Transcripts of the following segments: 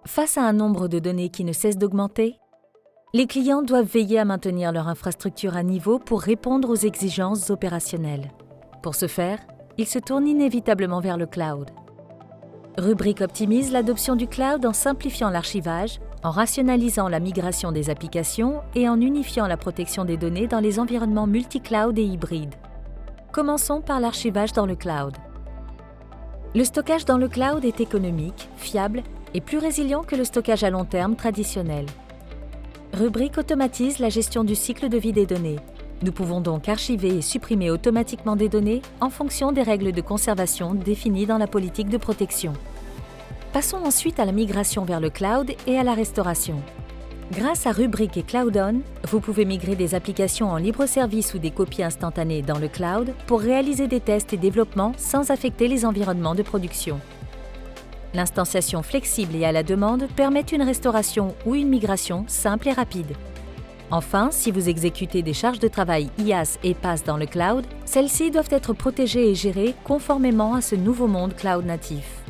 Face à un nombre de données qui ne cesse d'augmenter, les clients doivent veiller à maintenir leur infrastructure à niveau pour répondre aux exigences opérationnelles. Pour ce faire, ils se tournent inévitablement vers le cloud. Rubrik optimise l'adoption du cloud en simplifiant l'archivage, en rationalisant la migration des applications et en unifiant la protection des données dans les environnements multi-cloud et hybrides. Commençons par l'archivage dans le cloud. Le stockage dans le cloud est économique, fiable et plus résilient que le stockage à long terme traditionnel. Rubrik automatise la gestion du cycle de vie des données. Nous pouvons donc archiver et supprimer automatiquement des données en fonction des règles de conservation définies dans la politique de protection. Passons ensuite à la migration vers le cloud et à la restauration. Grâce à Rubrik et CloudOn, vous pouvez migrer des applications en libre service ou des copies instantanées dans le cloud pour réaliser des tests et développements sans affecter les environnements de production. L'instanciation flexible et à la demande permet une restauration ou une migration simple et rapide. Enfin, si vous exécutez des charges de travail IaaS et PaaS dans le cloud, celles-ci doivent être protégées et gérées conformément à ce nouveau monde cloud natif.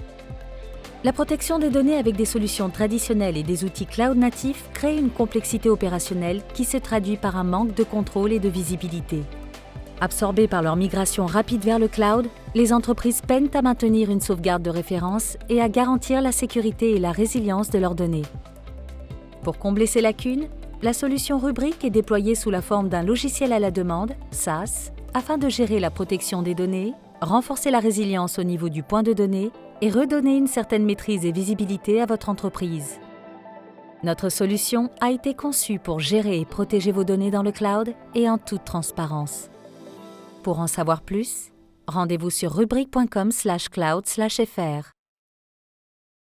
La protection des données avec des solutions traditionnelles et des outils cloud natifs crée une complexité opérationnelle qui se traduit par un manque de contrôle et de visibilité. Absorbées par leur migration rapide vers le cloud, les entreprises peinent à maintenir une sauvegarde de référence et à garantir la sécurité et la résilience de leurs données. Pour combler ces lacunes, la solution Rubrik est déployée sous la forme d'un logiciel à la demande, SaaS, afin de gérer la protection des données, renforcer la résilience au niveau du point de données et redonner une certaine maîtrise et visibilité à votre entreprise. Notre solution a été conçue pour gérer et protéger vos données dans le cloud et en toute transparence. Pour en savoir plus, rendez-vous sur rubrik.com/cloud/fr.